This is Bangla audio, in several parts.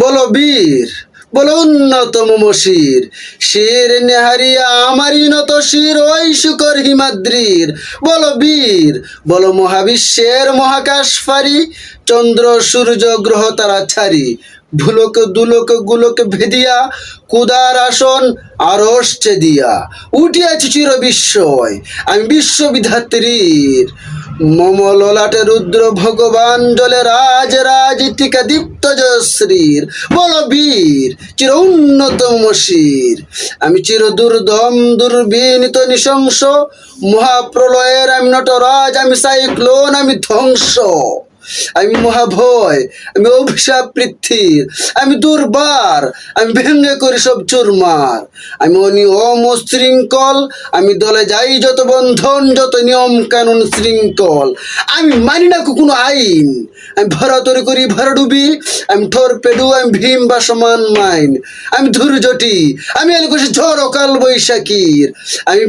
বলো বীর, বলো উন্নতম মশির, শির নেহারিয়া আমারই নত শির ওই শুকর হিমাদ্রির। বলো বীর, বলো মহাবিশ্বের মহাকাশ ফারি, চন্দ্র সূর্য গ্রহ তারা ছাড়ি, ভুলোক দুলোক গুলোক ভেদিয়া কুদার আসন আরশ দিয়া উঠিয়াছি চির বিস্ময় আমি বিশ্ববিধাত্রীর। মম ললাটে রুদ্র ভগবান জলে রাজ রাজ টিকা দীপ্ত জয়শ্রীর। বলো বীর, চির উন্নতম শির, আমি চির দুর্দম দুর্বিনীত নৃশংস, মহাপ্রলয়ের আমি নটরাজ, আমি সাইক্লোন, আমি ধ্বংস, আমি মহাভয়, আমি অভিশাপ পৃথ্বীর, আমি দুর্বার, আমি ভেঙে করি সব চুরমার, আমি অনিয়ম শৃঙ্খল, আমি দলে যাই যত বন্ধন যত নিয়ম কানুন শৃঙ্খল, আমি মানি না কোনো আইন, আমি ভরাতরি করি ভরাডুবি, আমি থরপেডু, আমি ভীম বা সমান মাইন, আমি ধৈর্যটি, আমি এলকোষে ঝড় কাল বৈশাখীর, আমি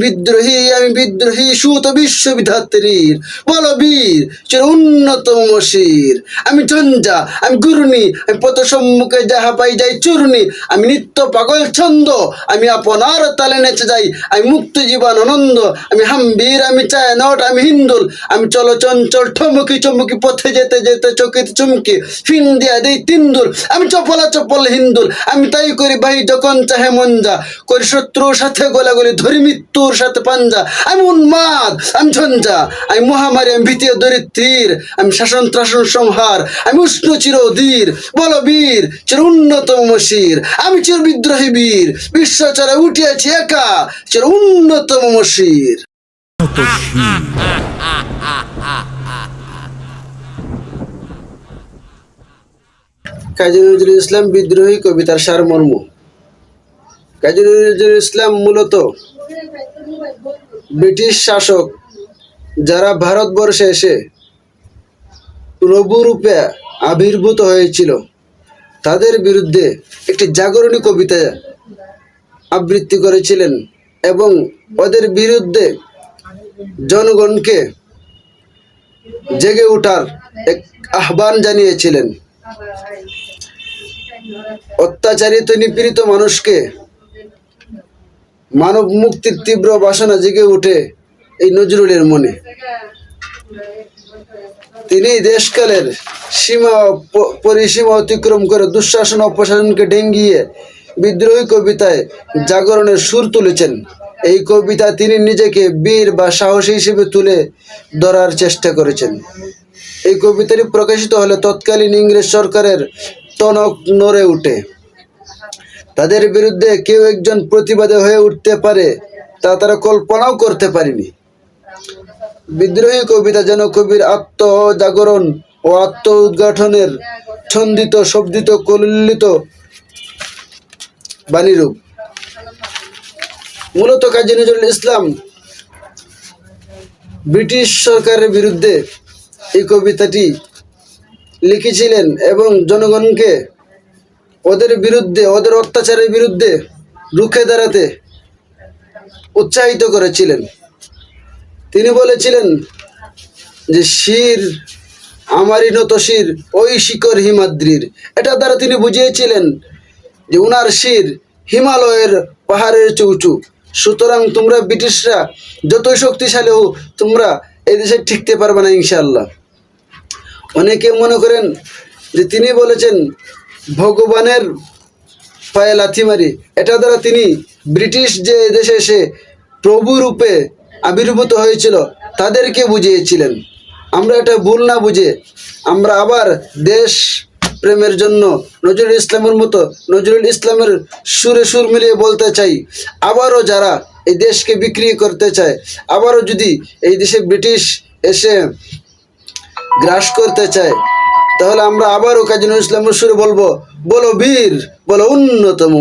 বিদ্রোহী সুত বিশ্ববিধাত্রীর। বলো বীর, চির উন্নতম শির, আমি ঝঞ্ঝা, আমি ঘূর্ণি, আমি পথ সম্মুখে যাহা পাই যাই চূর্ণি, আমি নিত্য পাগল ছন্দ, আমি আপনার তালে নেচে যাই, আমি মুক্ত জীবন আনন্দ, আমি হাম্বীর, আমি চায় নট, আমি হিন্দুল, আমি চলো চঞ্চল ঠমকি চমকি পথে যেতে যেতে চকিত চুমকি ফিন দিয়া দেই তিন্দুল, আমি চপলা চপল হিন্দুল, আমি তাই করি ভাই যখন চাহে মঞ্জা, করি শত্রুর সাথে গোলাগুলি ধরি মৃত্যুর সাথে পাঞ্জা, আমি উন্মাদ, আমি ঝঞ্ঝা, আমি মহামারী, আমি ভীতীয় দরিদ্রীর, আমি শাসন ত্রাসন সংহার, আমি উষ্ণ চির অধীর। বলো বীর, চির উন্নতম শির, আমি চির বিদ্রোহী বীর, বিশ্বচরে উঠিয়াছি একা চির উন্নতম শির। কাজী নজরুল ইসলাম বিদ্রোহী কবিতার সারমর্ম। কাজী নজরুল ইসলাম মূলত ব্রিটিশ শাসক যারা ভারতবর্ষে এসে প্রভুরূপে আবির্ভূত হয়েছিল তাদের বিরুদ্ধে একটি জাগরণী কবিতা আবৃত্তি করেছিলেন এবং ওদের বিরুদ্ধে জনগণকে জেগে ওঠার এক আহ্বান জানিয়েছিলেন। অত্যাচারিত নিপীড়িত মানুষকে মানব মুক্তির তীব্র বাসনা জেগে ওঠে এই নজরুলের মনে। তিনি দেশকালের সীমা পরিসীমা অতিক্রম করে দুঃশাসন অপশাসনকে ডেঙ্গিয়ে বিদ্রোহী কবিতায় জাগরণের সুর তুলেছেন। এই কবিতা তিনি নিজেকে বীর বা সাহসী হিসেবে তুলে ধরার চেষ্টা করেছেন। এই কবিতাটি প্রকাশিত হলে তৎকালীন ইংরেজ সরকারের টনক নড়ে ওঠে। তাদের বিরুদ্ধে কেউ একজন প্রতিবাদী হয়ে উঠতে পারে তা তারা কল্পনাও করতে পারেনি। বিদ্রোহী কবিতা যেন কবির আত্মজাগরণ ও আত্ম উদ্ঘাটনের ছন্দিত শব্দিত কলুলিত বাণীরূপ। মূলত কাজী নজরুল ইসলাম ব্রিটিশ সরকারের বিরুদ্ধে এই কবিতাটি লিখেছিলেন এবং জনগণকে ওদের বিরুদ্ধে, ওদের অত্যাচারের বিরুদ্ধে রুখে দাঁড়াতে উৎসাহিত করেছিলেন। তিনি বলেছিলেন যে শির আমারই নত শির ওই শিকর হিমাদ্রির। এটা দ্বারা তিনি বুঝিয়েছিলেন যে উনার শির হিমালয়ের পাহাড়ের চৌচু। সুতরাং তোমরা ব্রিটিশরা যতই শক্তিশালী হোক তোমরা এই দেশে টিকতে পারবে না ইনশাআল্লাহ। অনেকে মনে করেন যে তিনি বলেছেন ভগবানের পায়ে লাথি মারি। এটা দ্বারা তিনি ব্রিটিশ যে দেশে এসে প্রভু রূপে আবির্ভূত হয়েছিল তাদেরকে বুঝিয়েছিলেন। আমরা এটা ভুল না বুঝে আমরা আবার দেশ প্রেমের জন্য নজরুল ইসলামের মতো নজরুল ইসলামের সুরে সুর মিলিয়ে বলতে চাই, আবারও যারা এই দেশকে বিক্রি করতে চায়, আবারও যদি এই দেশে ব্রিটিশ এসে গ্রাস করতে চায়, তাহলে আমরা আবারও কাজী নজরুল ইসলামের সুরে বলবো, বলো বীর, বলো উন্নতম